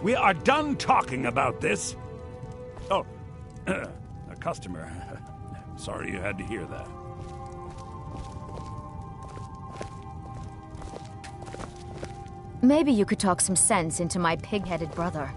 We are done talking about this. Oh, a customer. Sorry you had to hear that. Maybe you could talk some sense into my pig-headed brother.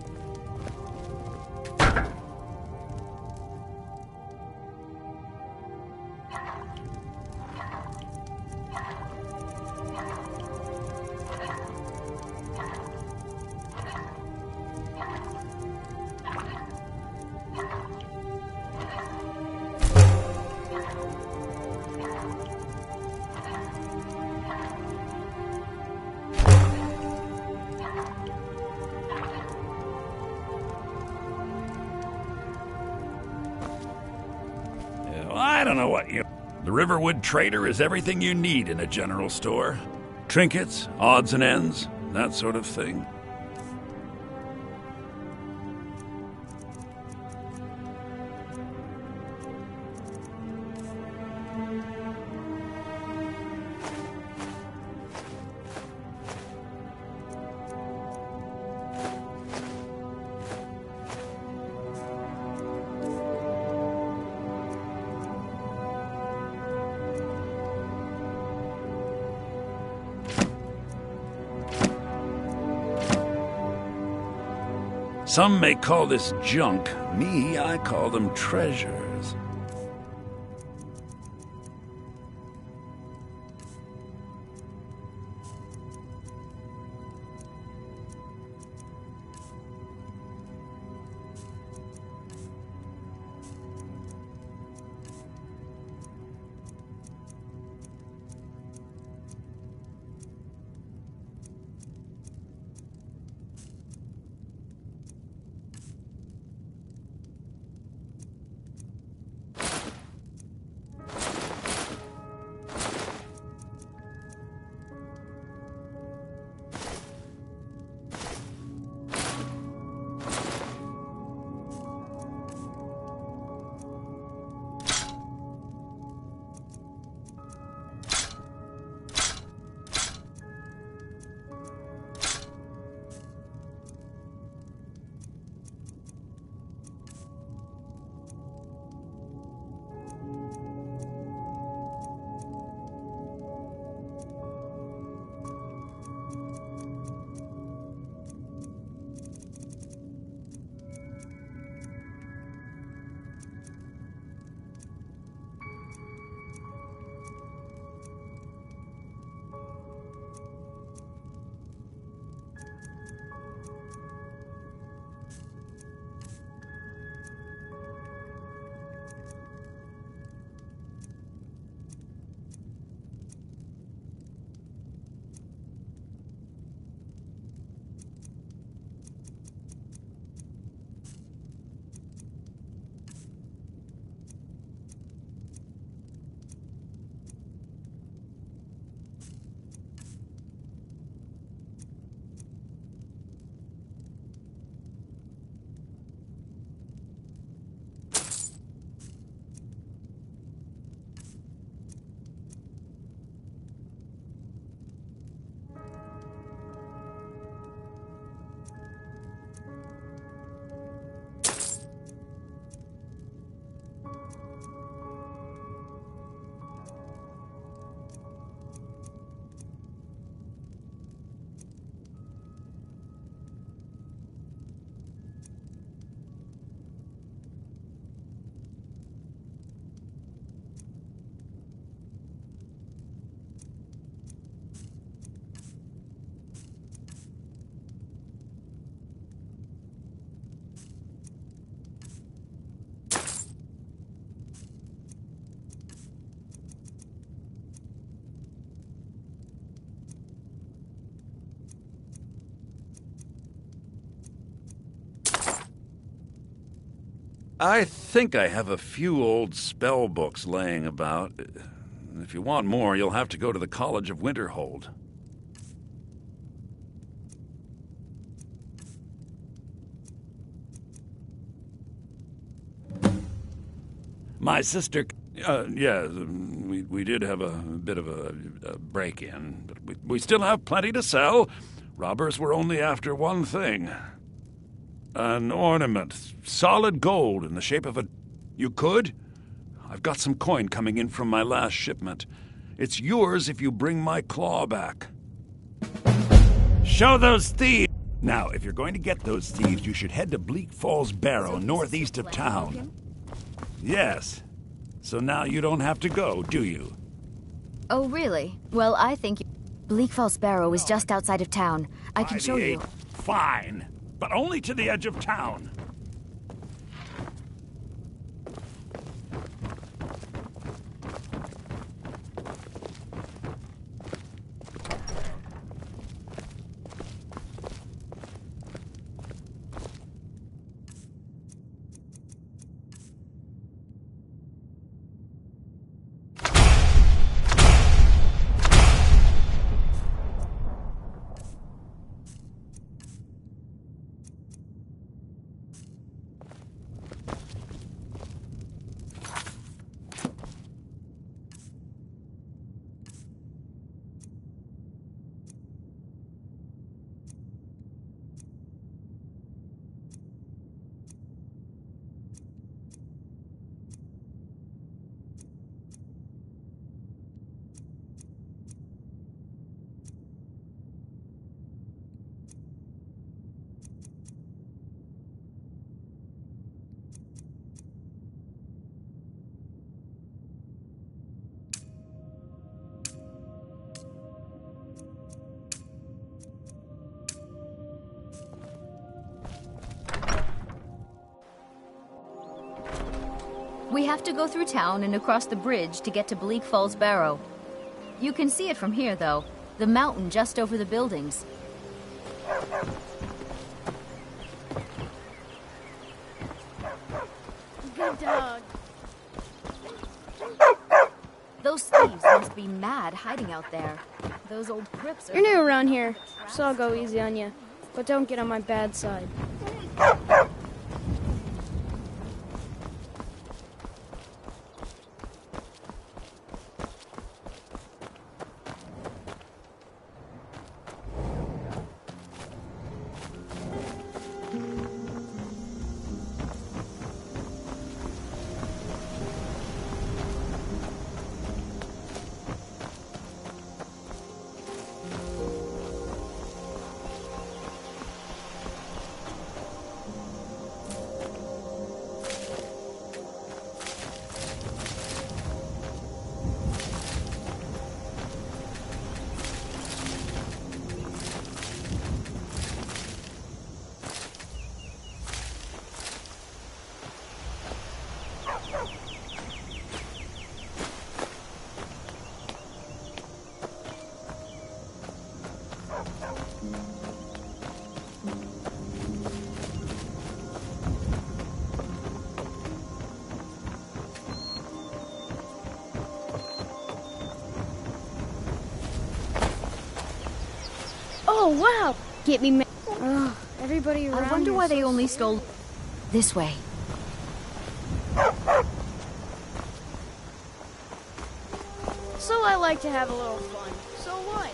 I don't know what you... The Riverwood Trader is everything you need in a general store. Trinkets, odds and ends, that sort of thing. Some may call this junk. Me, I call them treasures. I think I have a few old spell books laying about. If you want more, you'll have to go to the College of Winterhold. My sister... yeah, we did have a bit of a break-in, but we still have plenty to sell. Robbers were only after one thing. An ornament. Solid gold in the shape of a... You could? I've got some coin coming in from my last shipment. It's yours if you bring my claw back. Show those thieves! Now, if you're going to get those thieves, you should head to Bleak Falls Barrow, northeast of town. Yes. So now you don't have to go, do you? Oh, really? Well, I think... Bleak Falls Barrow is just outside of town. I can show you. Fine. But only to the edge of town. We have to go through town and across the bridge to get to Bleak Falls Barrow. You can see it from here, though. The mountain just over the buildings. Good dog. Those thieves must be mad hiding out there. Those old crypts are... You're new around here, so I'll go easy on you. But don't get on my bad side. Oh, wow! Get me everybody around I wonder why here they so only scared. stole... This way. So I like to have a little fun. So what?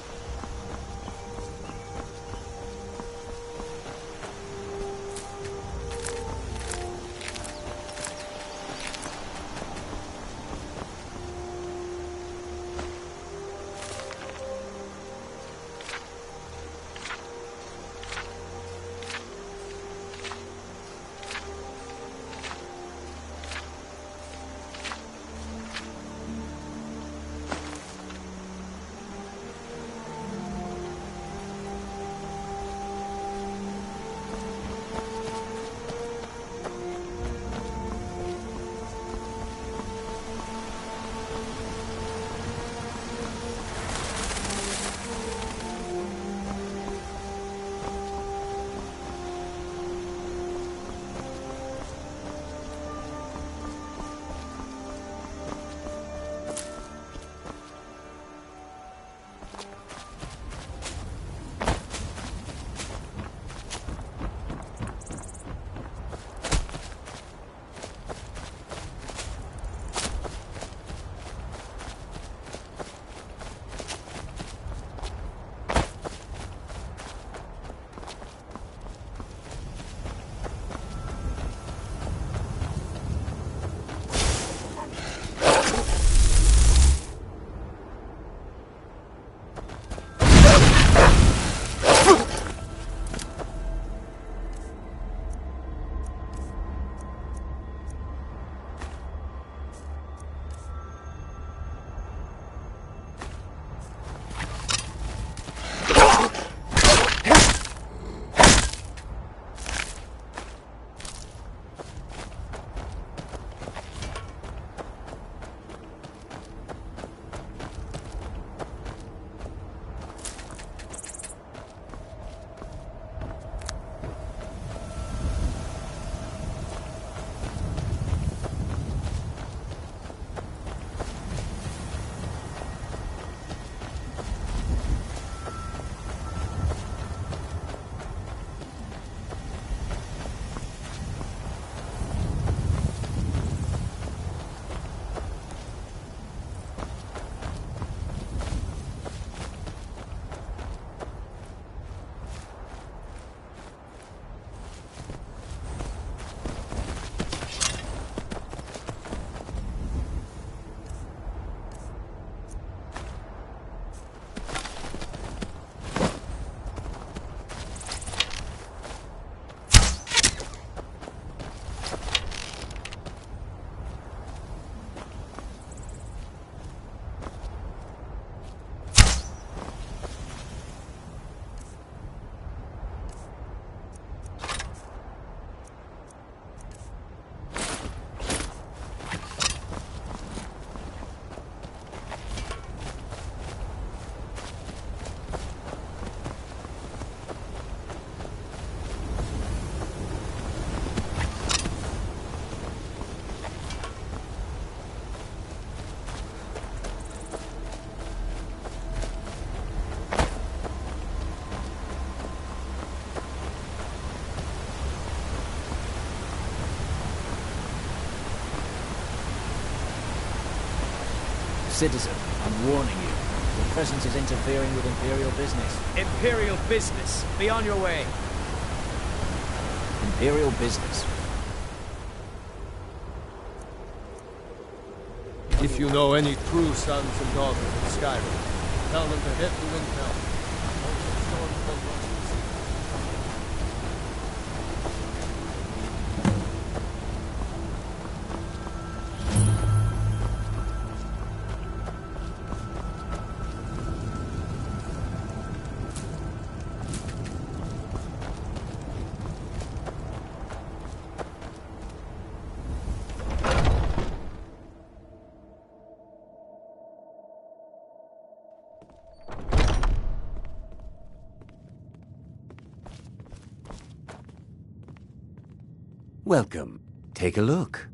Citizen, I'm warning you. Your presence is interfering with Imperial business. Imperial business. Be on your way. Imperial business. If you know any true sons and daughters of Skyrim, tell them to head to Intel. Welcome. Take a look.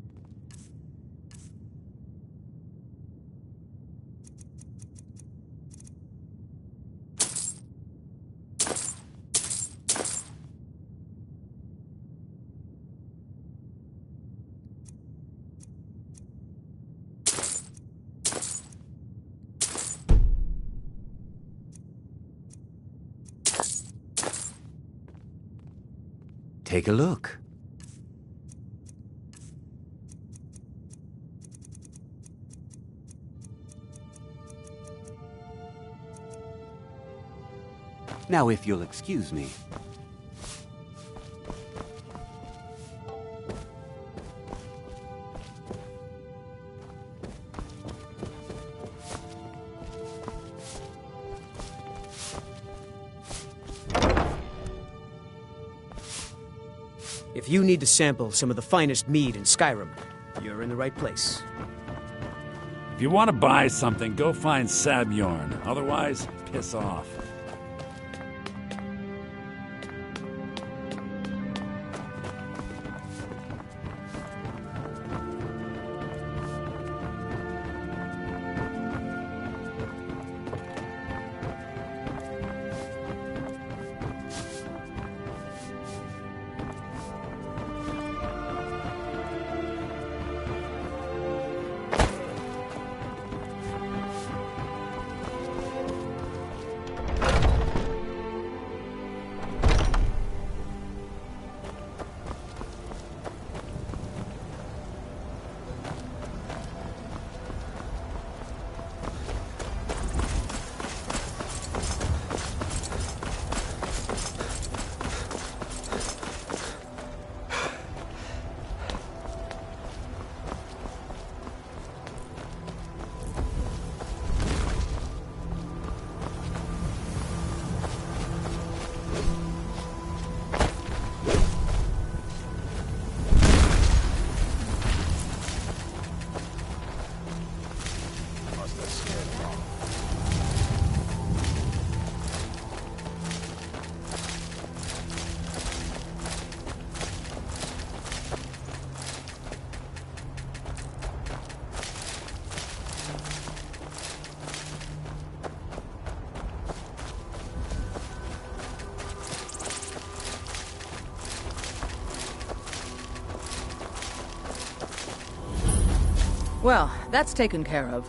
Take a look. Now, if you'll excuse me. If you need to sample some of the finest mead in Skyrim, you're in the right place. If you want to buy something, go find Sabjorn. Otherwise, piss off. Well, that's taken care of.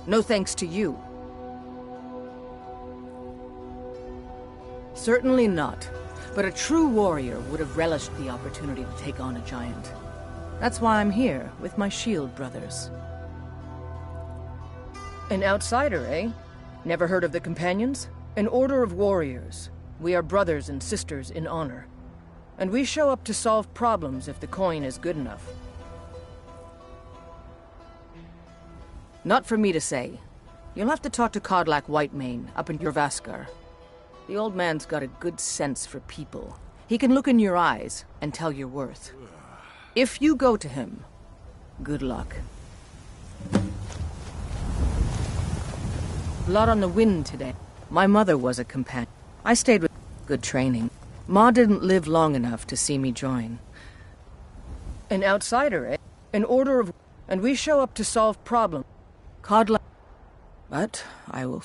No thanks to you. Certainly not. But a true warrior would have relished the opportunity to take on a giant. That's why I'm here, with my shield brothers. An outsider, eh? Never heard of the Companions? An order of warriors. We are brothers and sisters in honor. And we show up to solve problems if the coin is good enough. Not for me to say. You'll have to talk to Kodlak Whitemane up in Jorvaskar. The old man's got a good sense for people. He can look in your eyes and tell your worth. If you go to him, good luck. Blood on the wind today. My mother was a companion. I stayed with good training. Ma didn't live long enough to see me join. An outsider, eh? An order of... And we show up to solve problems. Kodlak... But I will...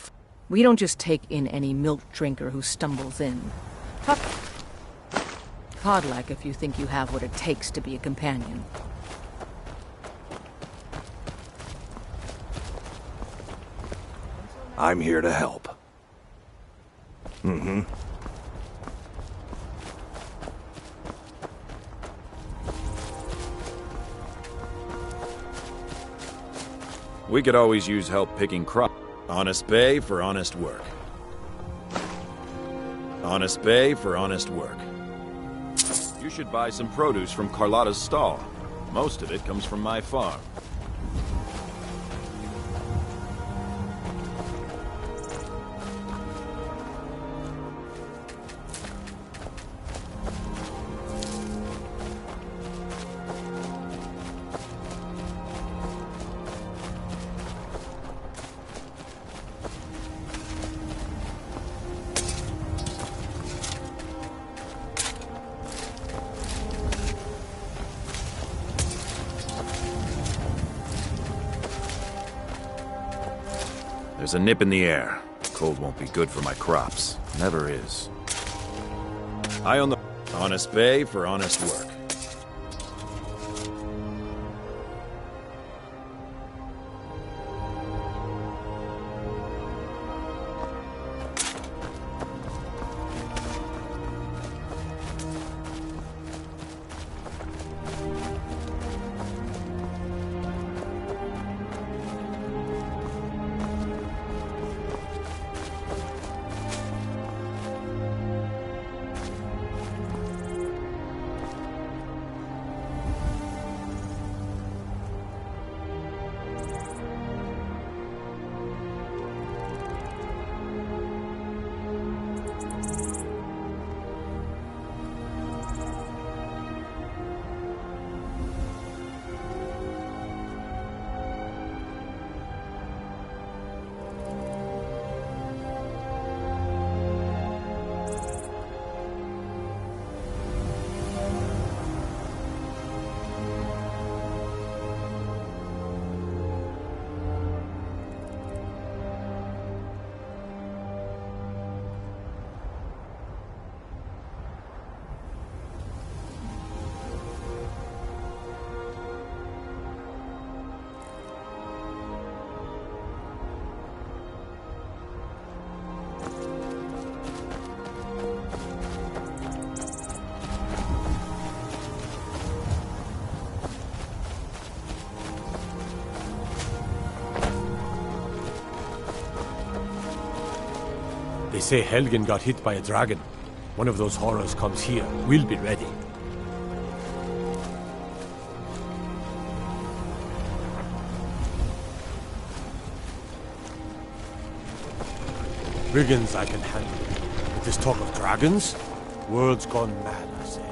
We don't just take in any milk drinker who stumbles in. Kodlak if you think you have what it takes to be a companion. I'm here to help. Mm-hmm. We could always use help picking crop. Honest Bay for honest work. Honest Bay for honest work. You should buy some produce from Carlotta's stall. Most of it comes from my farm. There's a nip in the air. Cold won't be good for my crops. Never is. Eye on the Honest Bay for honest work. They say Helgen got hit by a dragon. One of those horrors comes here. We'll be ready. Brigands I can handle. But this talk of dragons? World's gone mad, I say.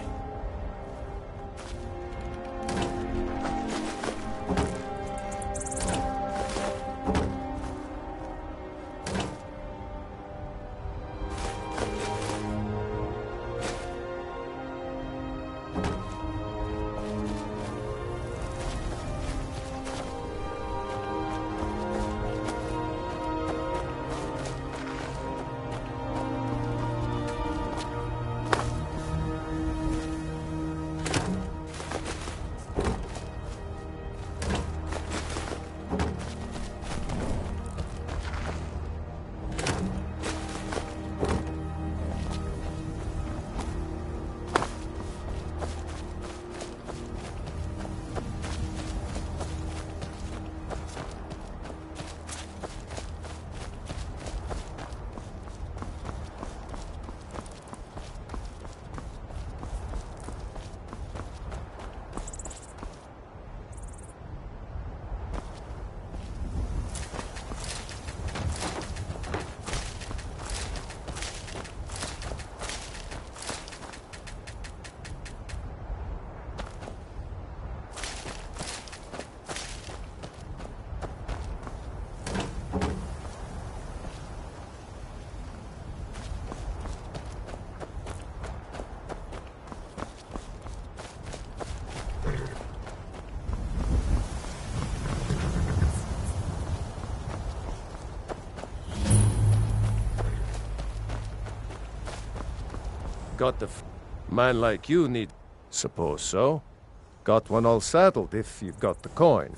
Got the man like you need... Suppose so. Got one all saddled if you've got the coin.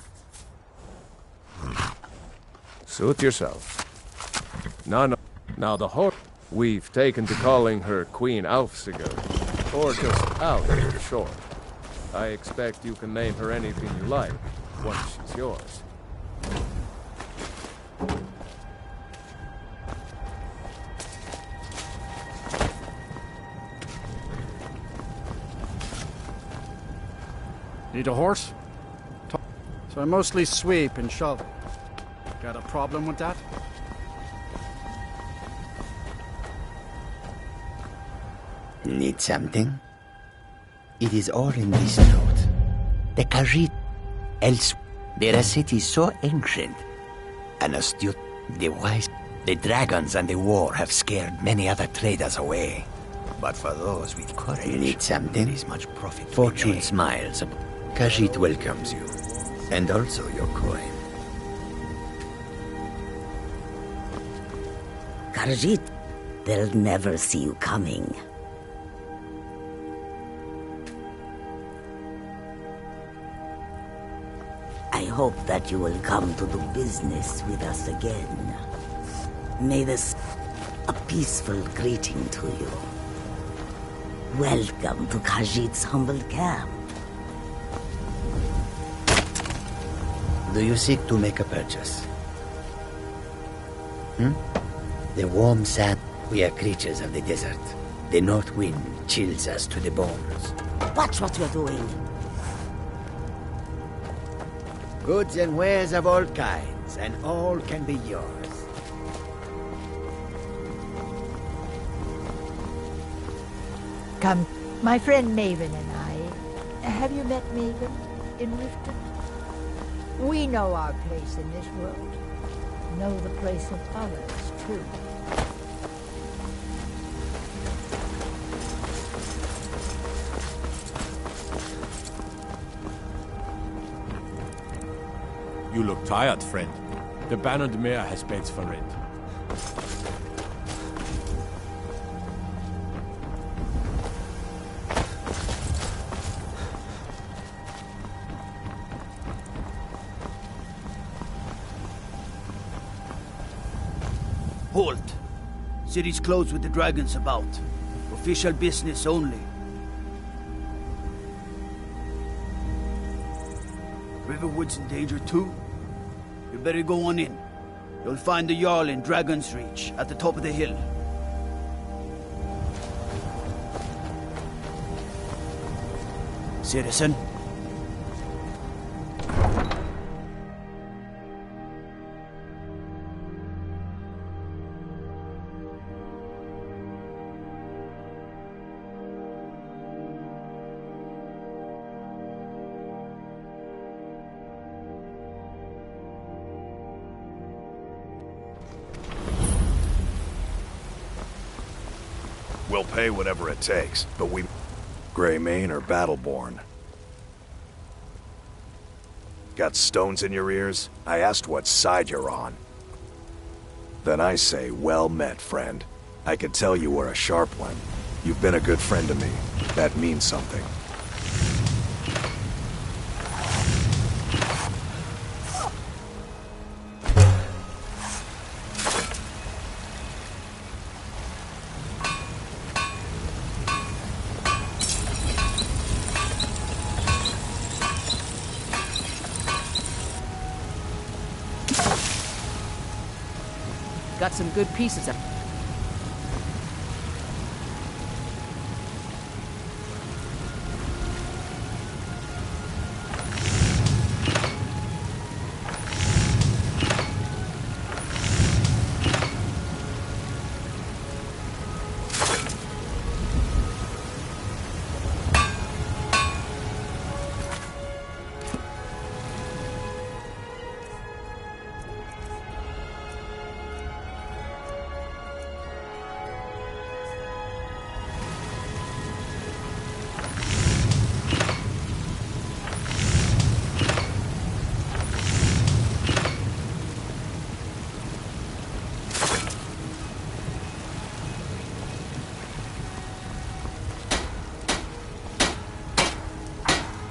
Suit yourself. No. Now the horse. We've taken to calling her Queen Alfsiger, or just Alf for short. I expect you can name her anything you like, once she's yours. Need a horse? So I mostly sweep and shovel. Got a problem with that? Need something? It is all in this note. The Khajiit, else, they're a city so ancient and astute. The wise, the dragons and the war have scared many other traders away. But for those with courage, you need something? There is much profit. Fortune smiles. Khajiit welcomes you, and also your coin. Khajiit, they'll never see you coming. I hope that you will come to do business with us again. May this a peaceful greeting to you. Welcome to Khajiit's humble camp. Do you seek to make a purchase? The warm sand. We are creatures of the desert. The north wind chills us to the bones. Watch what you're doing. Goods and wares of all kinds, and all can be yours. Come, my friend Maven and I. Have you met Maven in Riften? We know our place in this world. Know the place of others, too. You look tired, friend. The Bannered Mare has beds for rent. Halt! City's closed with the dragons about. Official business only. Riverwood's in danger too? You better go on in. You'll find the Jarl in Dragon's Reach, at the top of the hill. Citizen? We'll pay whatever it takes, but we... Greymane or Battleborn? Got stones in your ears? I asked what side you're on. Then I say, well met, friend. I can tell you were a sharp one. You've been a good friend to me. That means something. Got some good pieces of...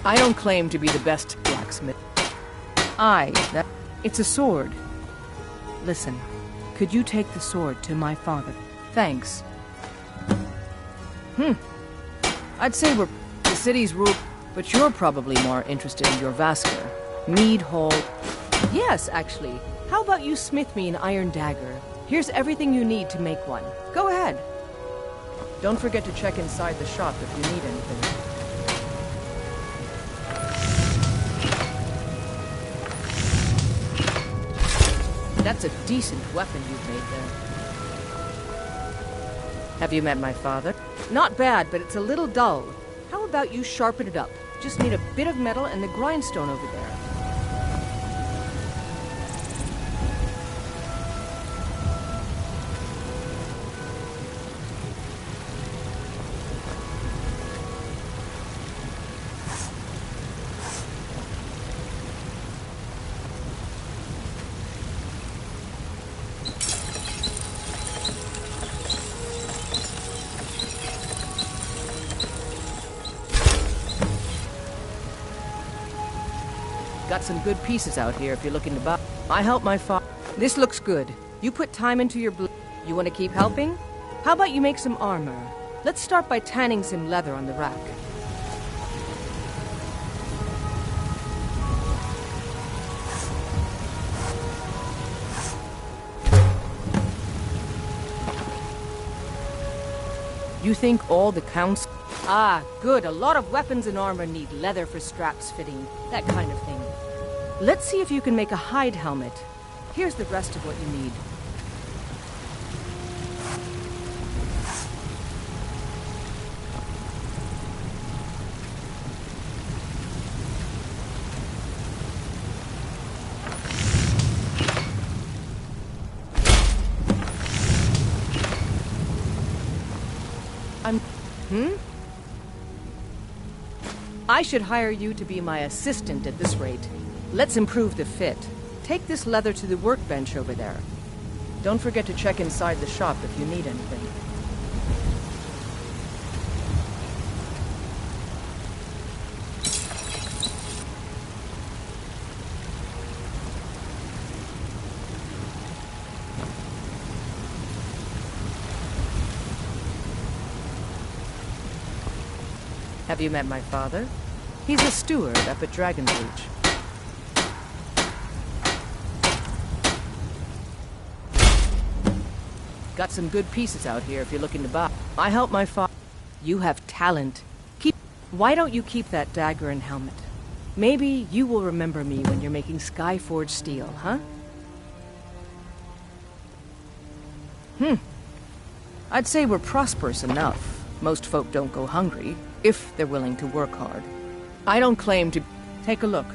I don't claim to be the best blacksmith. It's a sword. Listen, Could you take the sword to my father? Thanks. I'd say we're the city's rule, but you're probably more interested in your Vasker. Mead Hall. Yes, actually. How about you smith me an iron dagger? Here's everything you need to make one. Go ahead. Don't forget to check inside the shop if you need anything. That's a decent weapon you've made there. Have you met my father? Not bad, but it's a little dull. How about you sharpen it up? Just need a bit of metal and the grindstone over there. Got some good pieces out here if you're looking to buy. I help my father. This looks good. You put time into your You want to keep helping? How about you make some armor? Let's start by tanning some leather on the rack. You think all the counts... Ah, good. A lot of weapons and armor need leather for straps fitting. That kind of thing. Let's see if you can make a hide helmet. Here's the rest of what you need. I should hire you to be my assistant at this rate. Let's improve the fit. Take this leather to the workbench over there. Don't forget to check inside the shop if you need anything. Have you met my father? He's a steward up at Dragon's Reach. Got some good pieces out here if you're looking to buy. I help my father. You have talent. Why don't you keep that dagger and helmet? Maybe you will remember me when you're making Skyforged steel, huh? I'd say we're prosperous enough. Most folk don't go hungry, if they're willing to work hard. I don't claim to... Take a look.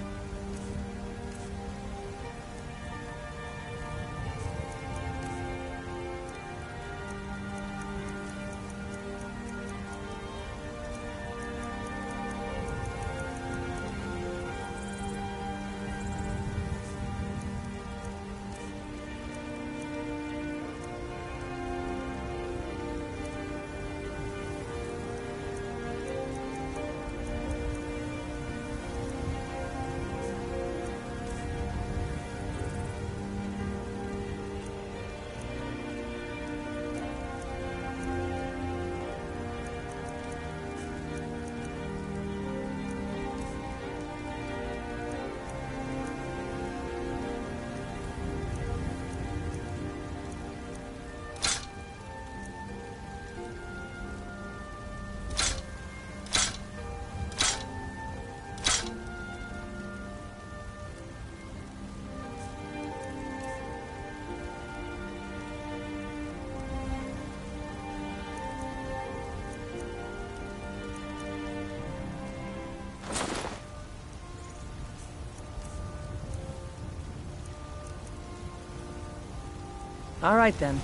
All right, then.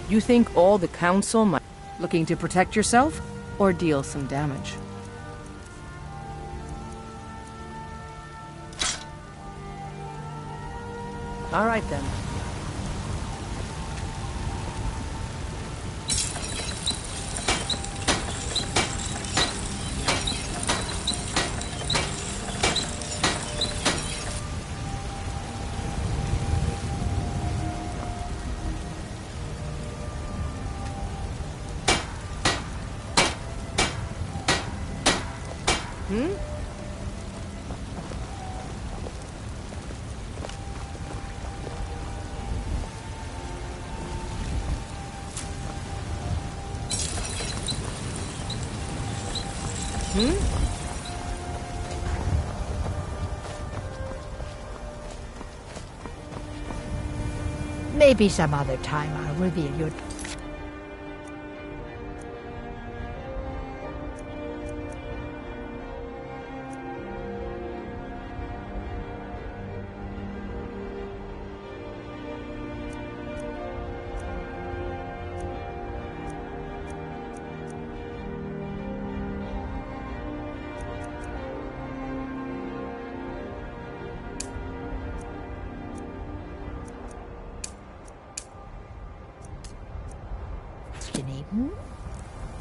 You think all the council might... Looking to protect yourself? Or deal some damage? All right, then. Maybe some other time I'll reveal your...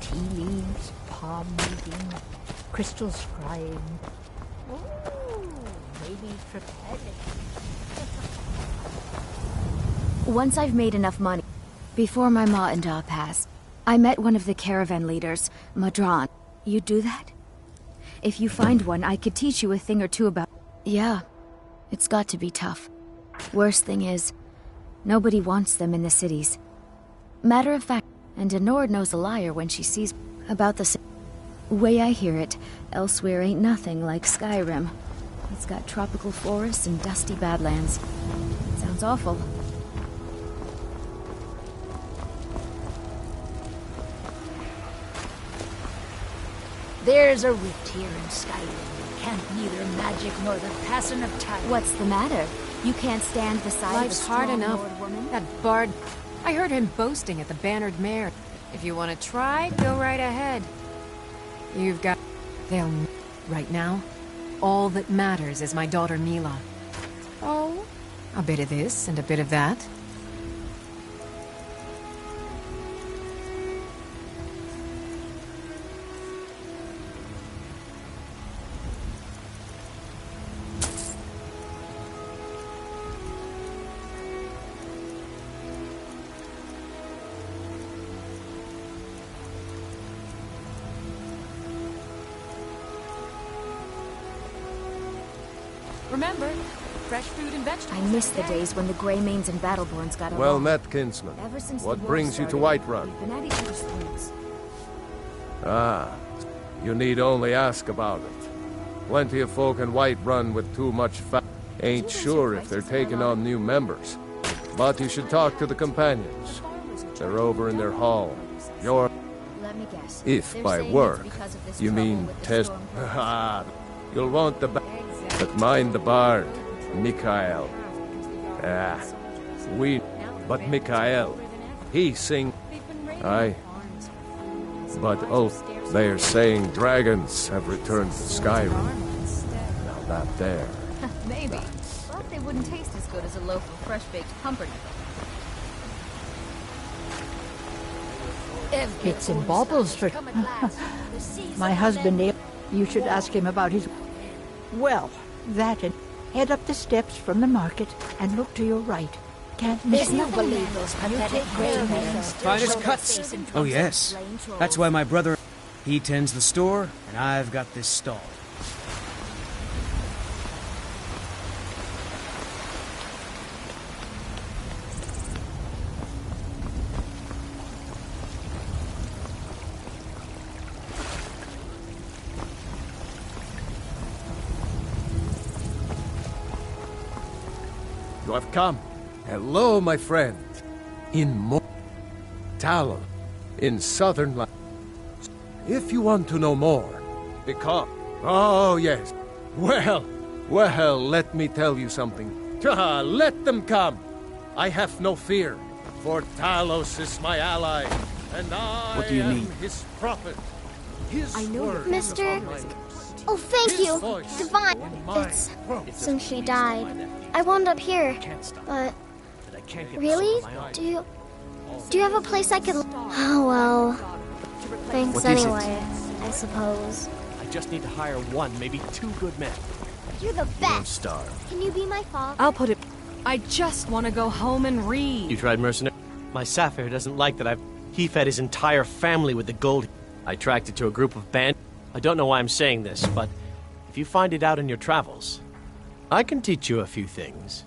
Tea leaves, palm reading, crystal scrying. Ooh, maybe trepanning. Once I've made enough money, before my ma and Da passed, I met one of the caravan leaders, Madron. You'd do that? If you find one, I could teach you a thing or two about... Yeah, it's got to be tough. Worst thing is, nobody wants them in the cities. Matter of fact, and Denord knows a liar when she sees about the way I hear it, elsewhere ain't nothing like Skyrim. It's got tropical forests and dusty badlands. Sounds awful. There's a rift here in Skyrim. Can't neither magic nor the passing of time. What's the matter? You can't stand beside Life's the hard strong enough. Lord woman? That bard... I heard him boasting at the Bannered Mare. If you want to try, go right ahead. You've got... They'll... Right now, all that matters is my daughter Mila. Oh? A bit of this and a bit of that. Remember, fresh food and vegetables. I miss the days when the Greymanes and Battleborns got Well along. met, kinsman. Ever since What the war brings you to started, Whiterun? we've been at each other's throats. Ah, you need only ask about it. Plenty of folk in Whiterun with too much fat. Ain't sure if they're taking on new members. But you should talk to the companions. They're over in their hall. You're... Let me guess. If They're by saying it's work, because of this you trouble mean with the test... storm. Ah, you'll want the... But mind the bard, Mikael. Ah, we... But Mikael, he sing... Aye. But oh, they're saying dragons have returned to Skyrim. Now that there... Maybe. But they wouldn't taste as good as a loaf of fresh-baked pumpernickel. Bits and baubles for... My husband, you should ask him about his... Well, that and head up the steps from the market and look to your right. Can't miss There's no it. believe those pathetic Greymanes. Finest cuts. Oh, yes. That's why my brother, he tends the store, and I've got this stall. You have come. Hello, my friend. In Talon, in southern land. If you want to know more, because... Oh, yes. Well, let me tell you something. Let them come. I have no fear, for Talos is my ally, and I What do you am need? his prophet. His I know word you're is Mister. on my lips. Oh, thank you. Divine. It's since she died. I wound up here. But really? Do you have a place I could... Oh, well. Thanks anyway, I suppose. I just need to hire one, maybe 2 good men. You're the You won't best. starve. Can you be my father? I'll put it... I just want to go home and read. You tried mercenary? My Sapphire doesn't like that he fed his entire family with the gold. I tracked it to a group of band. I don't know why I'm saying this, but if you find it out in your travels, I can teach you a few things.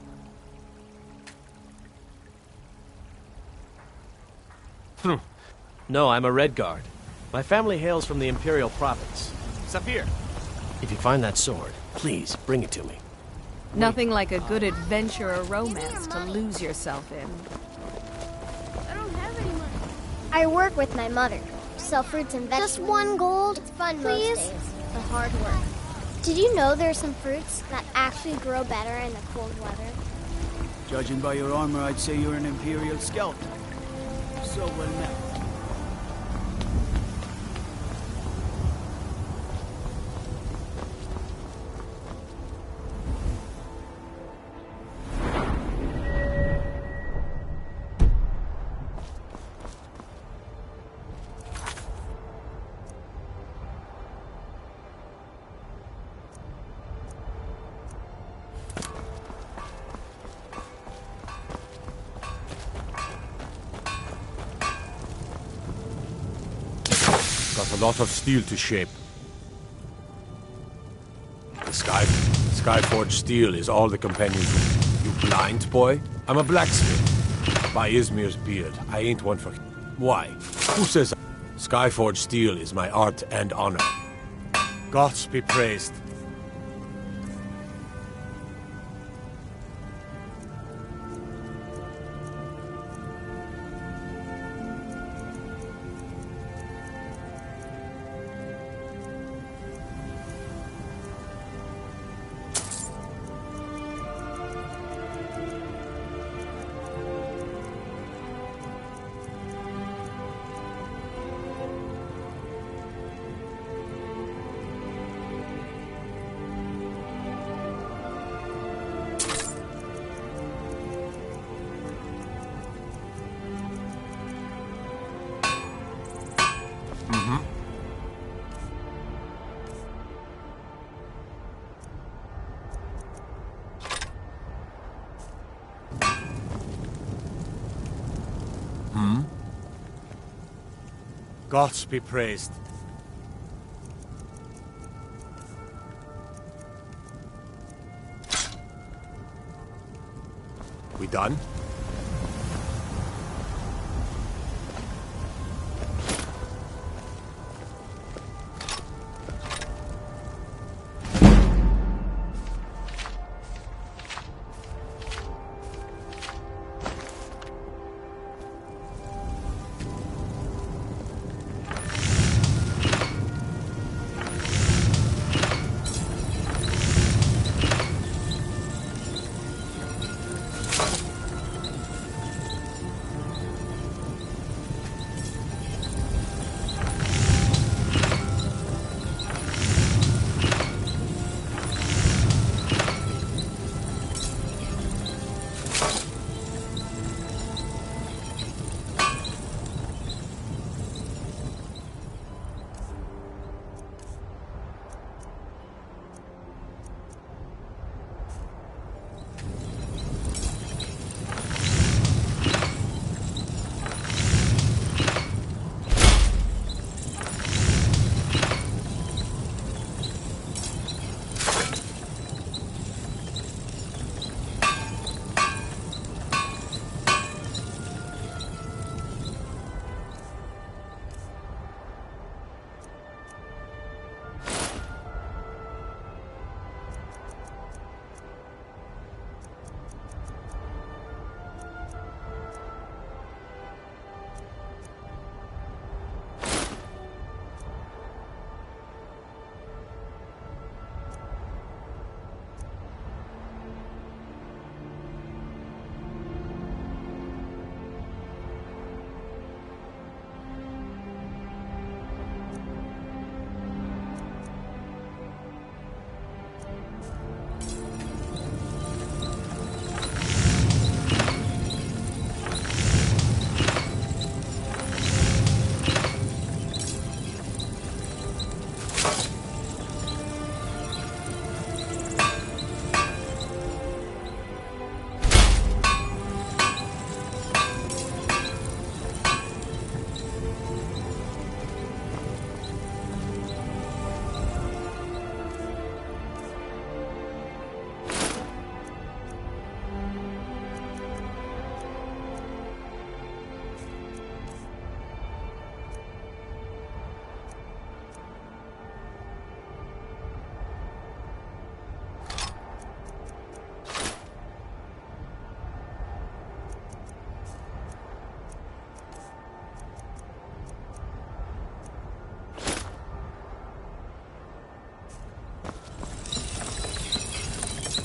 No, I'm a Red Guard. My family hails from the Imperial Province. Saphir! If you find that sword, please bring it to me. Nothing like a good adventure or romance to lose yourself in. I don't have any money. I work with my mother. Sell fruits and vegetables. Just 1 gold? It's fun most days. The hard work. Did you know there are some fruits that actually grow better in the cold weather? Judging by your armor, I'd say you're an Imperial scout. So well met. Got a lot of steel to shape. The Skyforged steel is all the companions need. You blind, boy? I'm a blacksmith. By Izmir's beard, I ain't one for... Why? Who says... Skyforged steel is my art and honor. Gods be praised. Gods be praised. We done?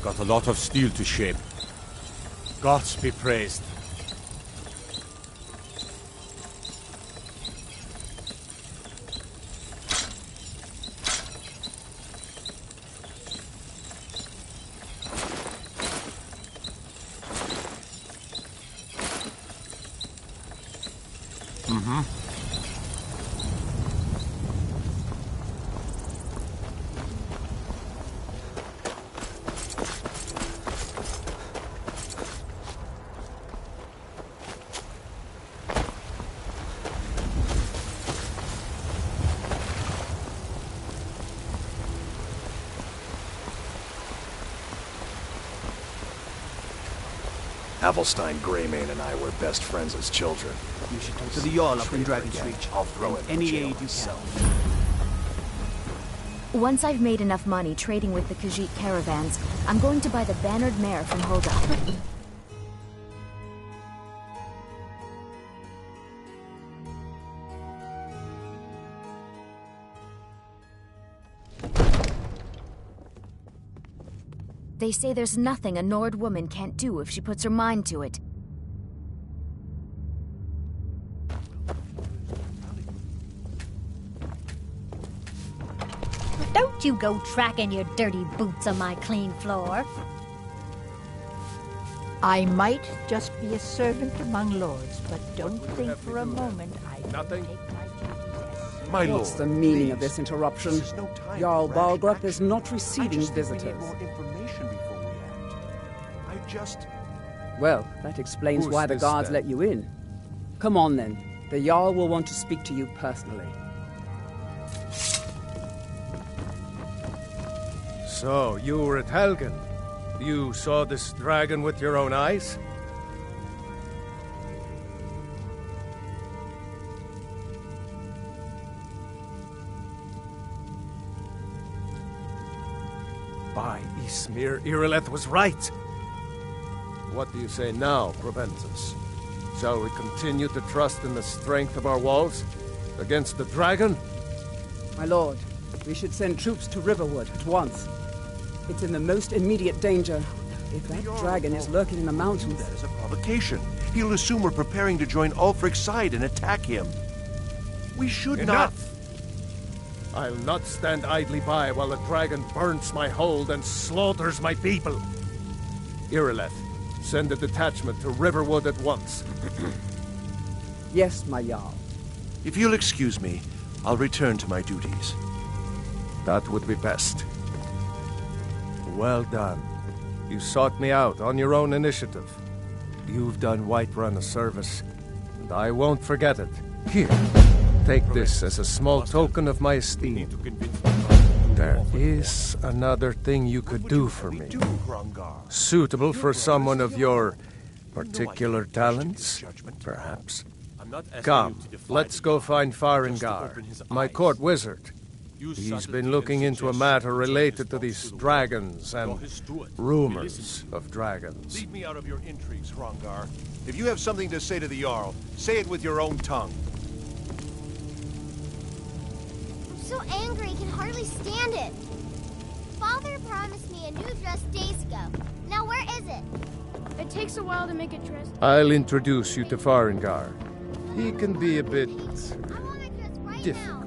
I've got a lot of steel to shape. Gods be praised. Avelstein, Greymane, and I were best friends as children. You should talk to the Jarl up in Dragon's Reach. I'll throw it any aid you can. Once I've made enough money trading with the Khajiit caravans, I'm going to buy the bannered mare from Hulda. They say there's nothing a Nord woman can't do if she puts her mind to it. Don't you go tracking your dirty boots on my clean floor. I might just be a servant among lords, but don't think for a moment I Nothing? My lord, what's the meaning of this interruption? Jarl Balgrup is not receiving visitors. Well, that explains why the guards let you in. Come on then. The Jarl will want to speak to you personally. So, you were at Helgen. You saw this dragon with your own eyes? By Ysmir, Irileth was right. What do you say now, Proventus? Shall we continue to trust in the strength of our walls? Against the dragon? My lord, we should send troops to Riverwood at once. It's in the most immediate danger. If that dragon is lurking in the mountains... That is a provocation. He'll assume we're preparing to join Ulfric's side and attack him. We should not... I'll not stand idly by while the dragon burns my hold and slaughters my people. Irileth, send a detachment to Riverwood at once. Yes, my Jarl. If you'll excuse me, I'll return to my duties. That would be best. Well done. You sought me out on your own initiative. You've done Whiterun a service, and I won't forget it. Here, take this as a small token of my esteem. There is another thing you could do for me. Suitable for someone of your particular talents, perhaps. Come, let's go find Farengar, my court wizard. He's been looking into a matter related to these dragons and rumors of dragons. Leave me out of your intrigues, Hrongar. If you have something to say to the Jarl, say it with your own tongue. I'm so angry I can hardly stand it. Father promised me a new dress days ago. Now where is it? It takes a while to make a dress. I'll introduce you to Farengar. He can be a bit difficult.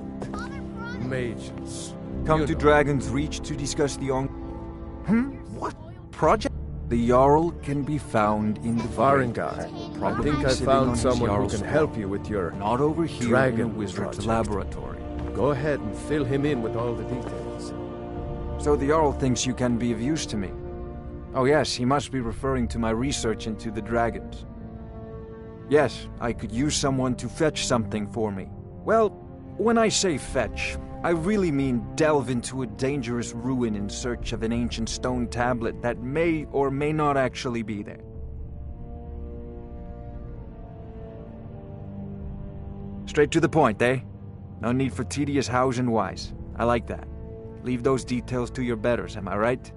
Mages. Come to Dragon's Reach to discuss the What project? The Jarl can be found in the Farengar. I think I found someone who can help you with your not over here dragon in the wizard's project. laboratory. Go ahead and fill him in with all the details. So the Jarl thinks you can be of use to me. Oh yes, he must be referring to my research into the dragons. Yes, I could use someone to fetch something for me. Well, when I say fetch, I really mean delve into a dangerous ruin in search of an ancient stone tablet that may or may not actually be there. Straight to the point, eh? No need for tedious hows and whys. I like that. Leave those details to your betters, am I right?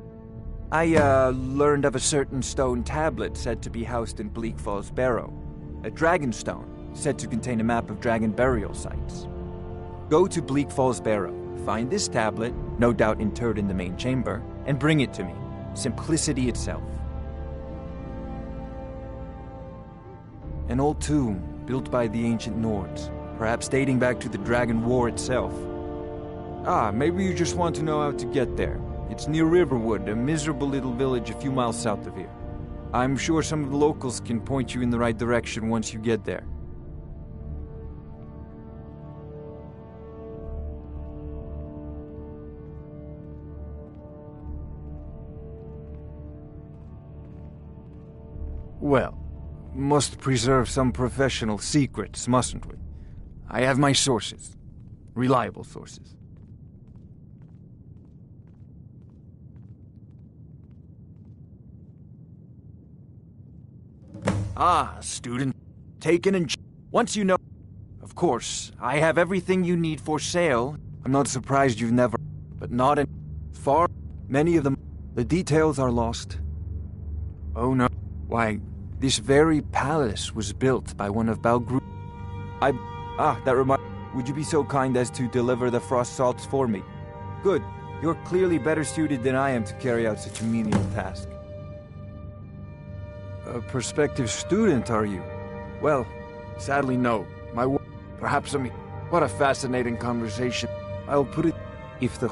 I, learned of a certain stone tablet said to be housed in Bleak Falls Barrow. A dragon stone, said to contain a map of dragon burial sites. Go to Bleak Falls Barrow, find this tablet, no doubt interred in the main chamber, and bring it to me. Simplicity itself. An old tomb built by the ancient Nords, perhaps dating back to the Dragon War itself. Ah, maybe you just want to know how to get there. It's near Riverwood, a miserable little village a few miles south of here. I'm sure some of the locals can point you in the right direction once you get there. Well, must preserve some professional secrets, mustn't we? I have my sources. Reliable sources. Ah, student. Taken and... Once you know... Of course, I have everything you need for sale. I'm not surprised you've never... But not in... Far... Many of them... The details are lost. Oh no. Why, this very palace was built by one of Balgru's... that reminds... Would you be so kind as to deliver the frost salts for me? Good. You're clearly better suited than I am to carry out such a menial task. A prospective student, are you? Well, sadly no. Perhaps what a fascinating conversation. I'll put it... If the...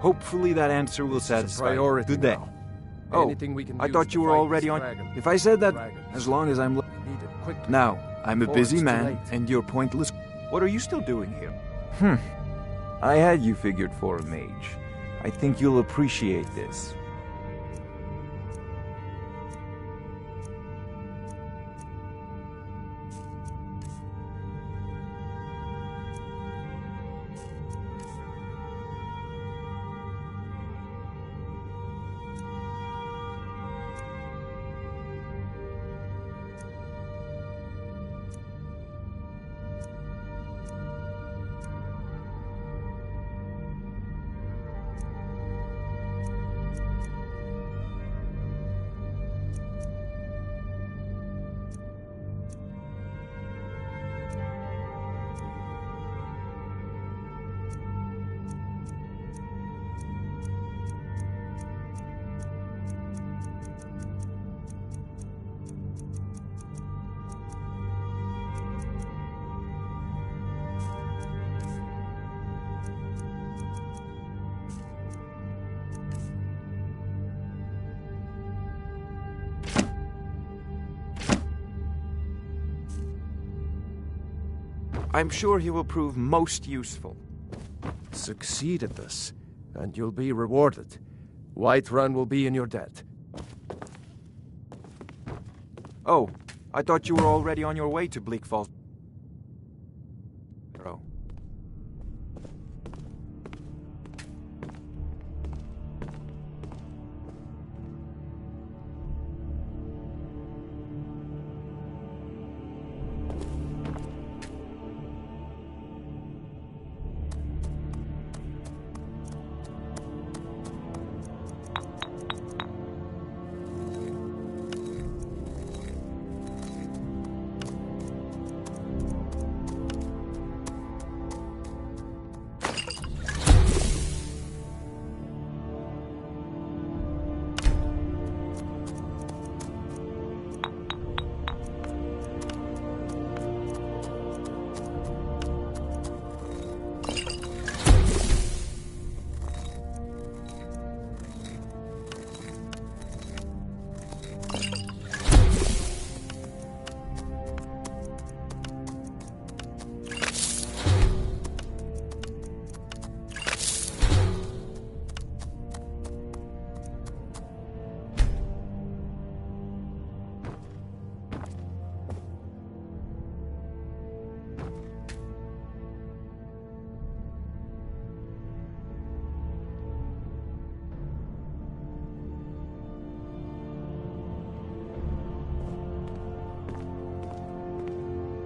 Hopefully that answer will satisfy you. Good day. Oh, I thought you were already on... If I said that, as long as I'm... Now, I'm a busy man, and you're pointless... What are you still doing here? I had you figured for a mage. I think you'll appreciate this. I'm sure he will prove most useful. Succeed at this, and you'll be rewarded. Whiterun will be in your debt. Oh, I thought you were already on your way to Bleak Falls. Oh.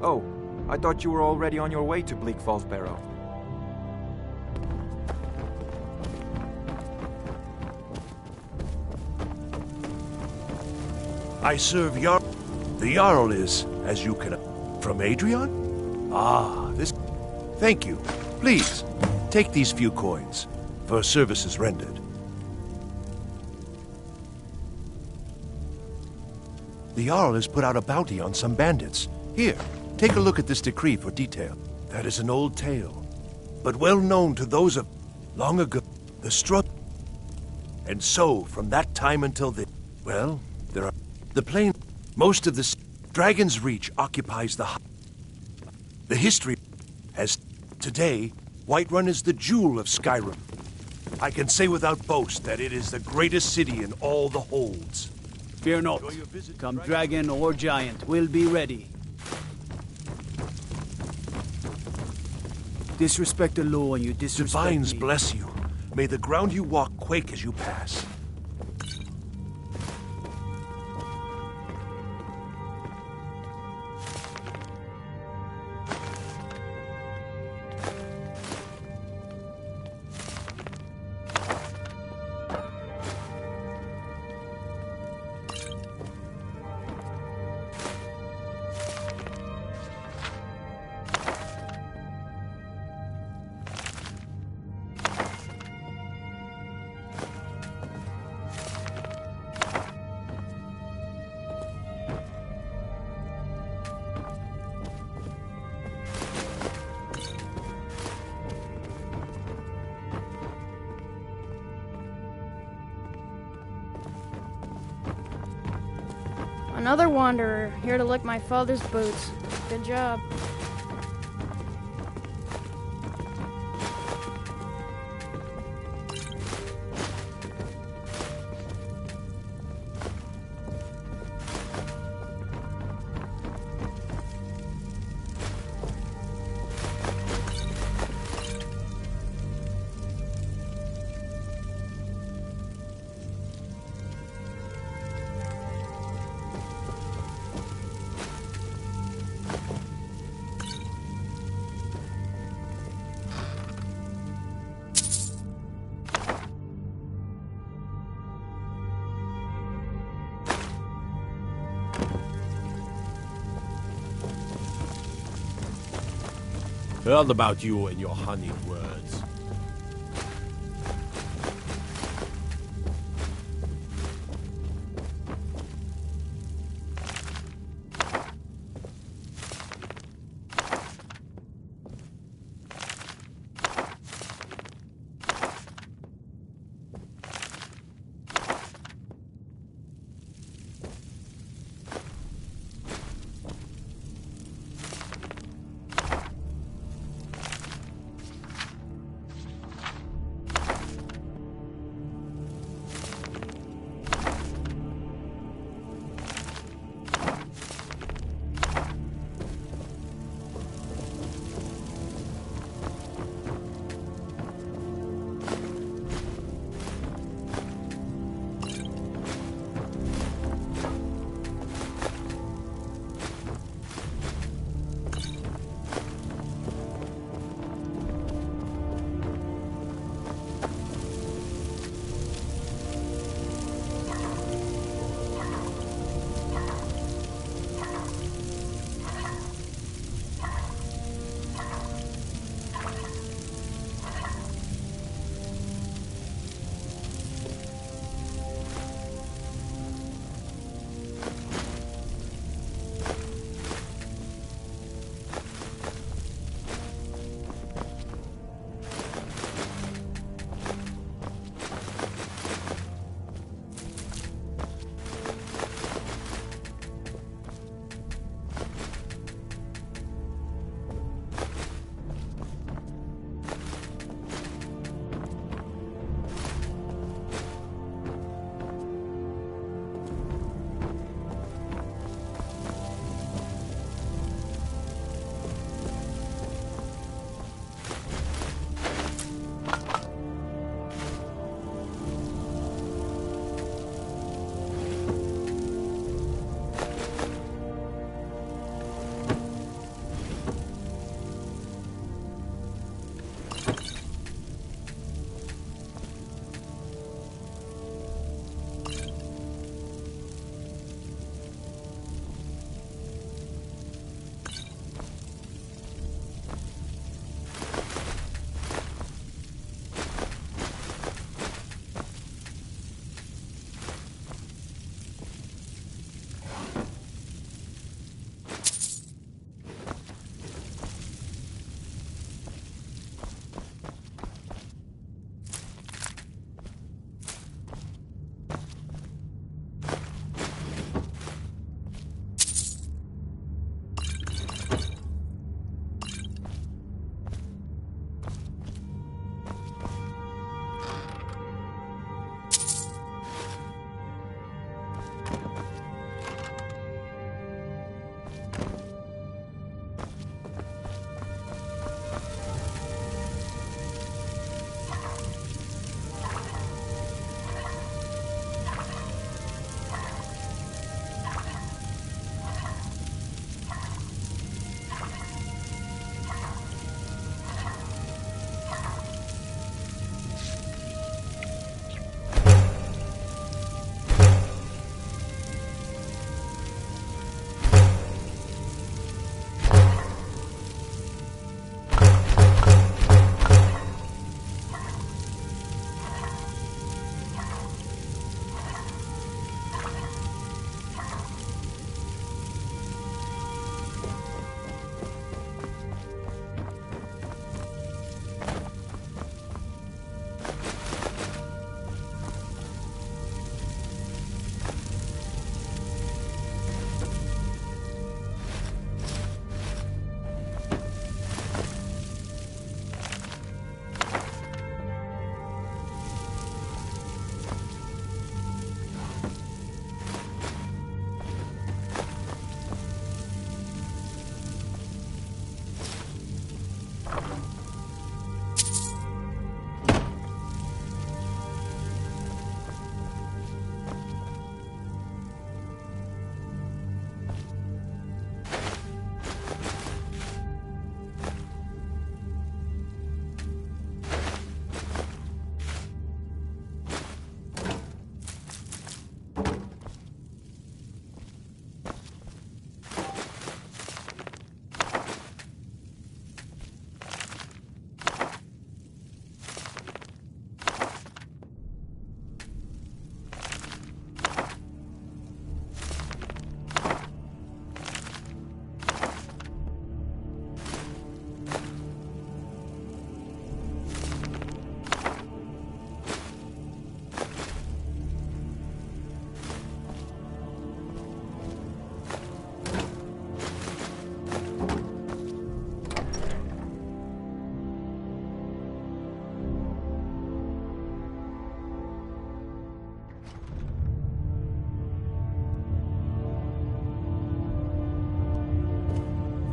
Oh, I thought you were already on your way to Bleak Falls Barrow. I serve Jarl. The Jarl is, as you can... From Adrian? Ah, this... Thank you. Please, take these few coins for services rendered. The Jarl has put out a bounty on some bandits. Here, take a look at this decree for detail. That is an old tale, but well known to those of long ago. The struggle. And so, from that time until the... Well, there are... The plain... Most of the... Dragon's Reach occupies the history... As today, Whiterun is the jewel of Skyrim. I can say without boast that it is the greatest city in all the holds. Fear not. Come dragon or giant, we'll be ready. Disrespect the law and you disrespect Divines me. bless you. May the ground you walk quake as you pass. Another wanderer, here to lick my father's boots. Good job. Heard about you and your honeyed words.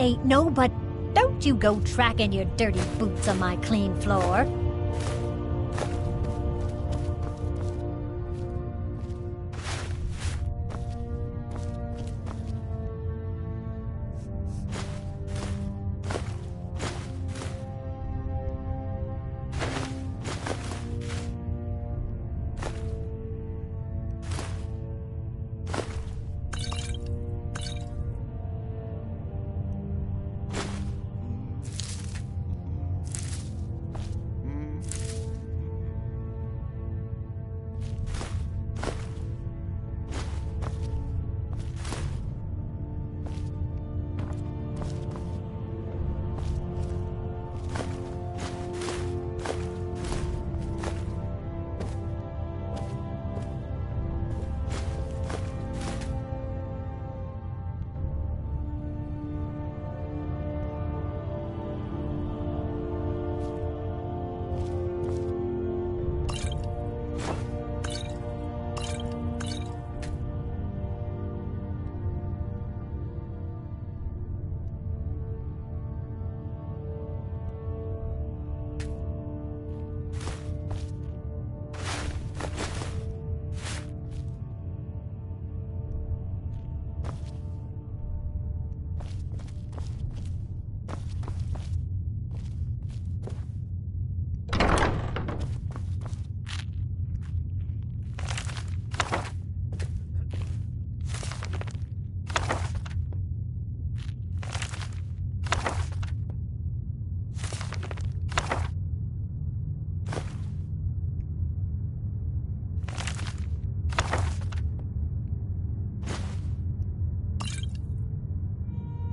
Ain't nobody. Don't you go tracking your dirty boots on my clean floor.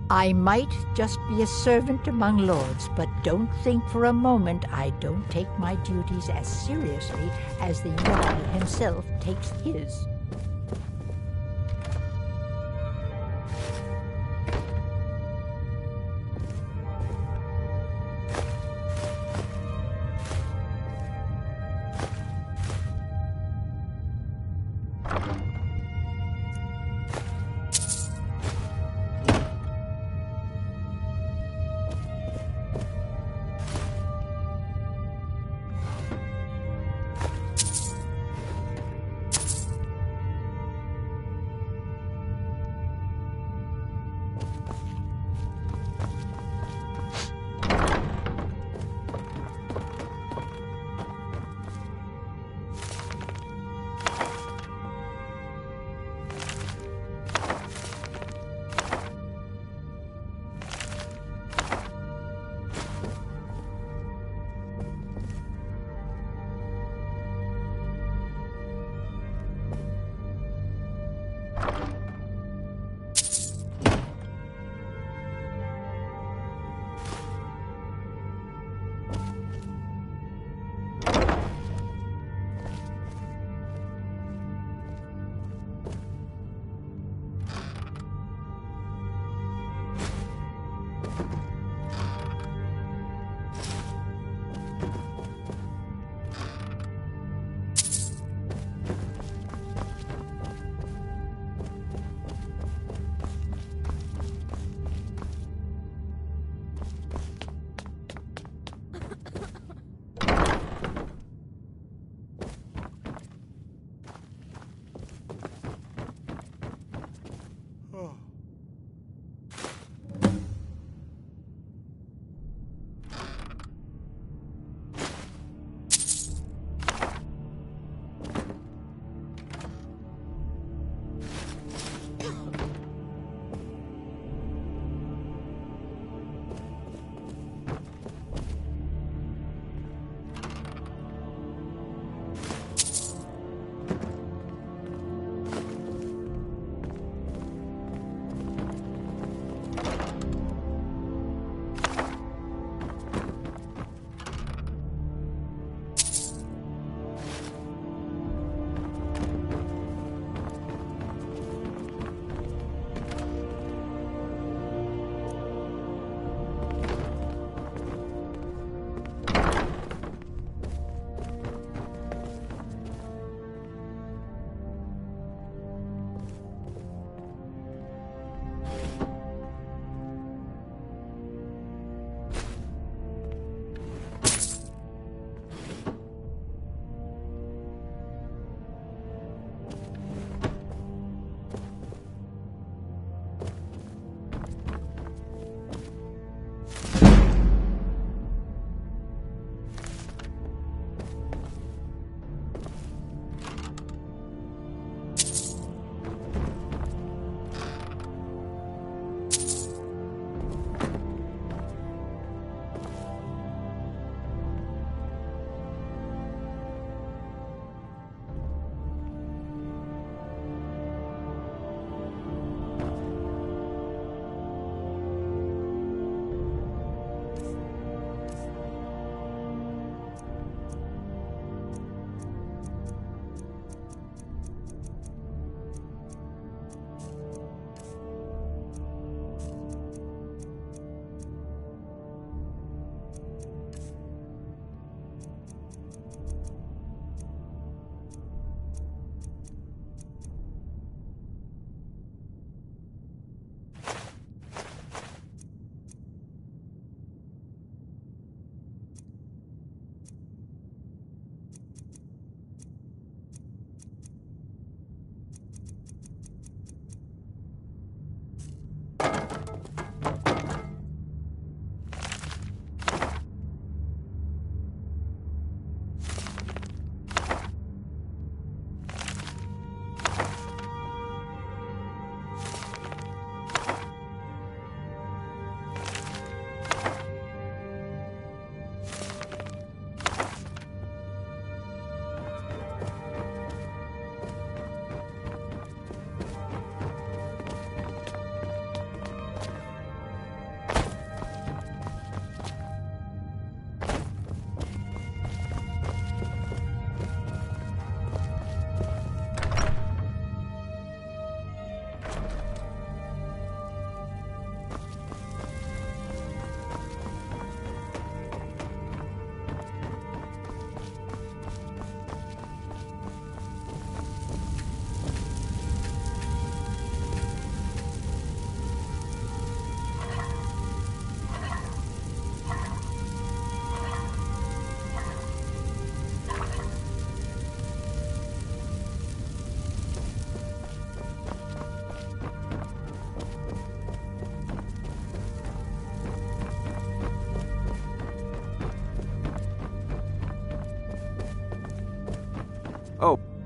I might just be a servant among lords, but don't think for a moment I don't take my duties as seriously as the Jarl himself takes his.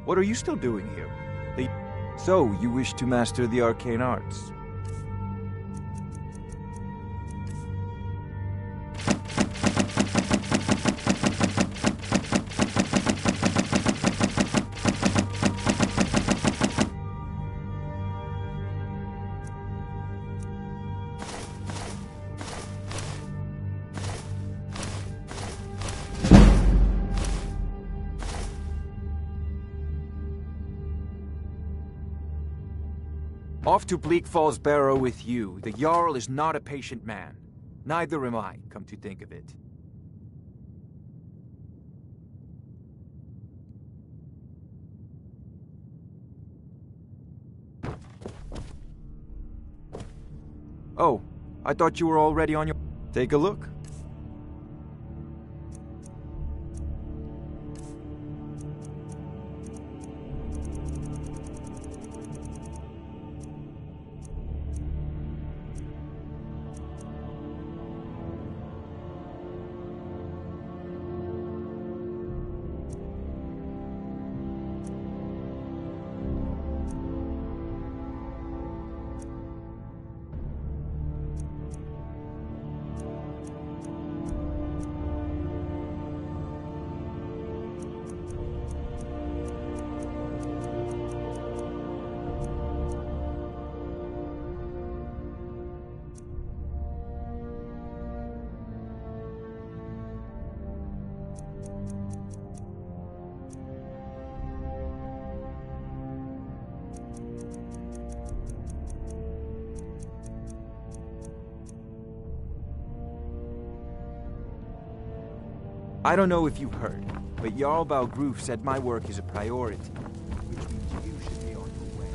What are you still doing here? So, you wish to master the arcane arts? Off to Bleak Falls Barrow with you. The Jarl is not a patient man. Neither am I, come to think of it. Oh, I thought you were already on your... Take a look. I don't know if you heard, but Jarl Balgruf said my work is a priority, which means you should be on your way.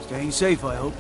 Staying safe, I hope.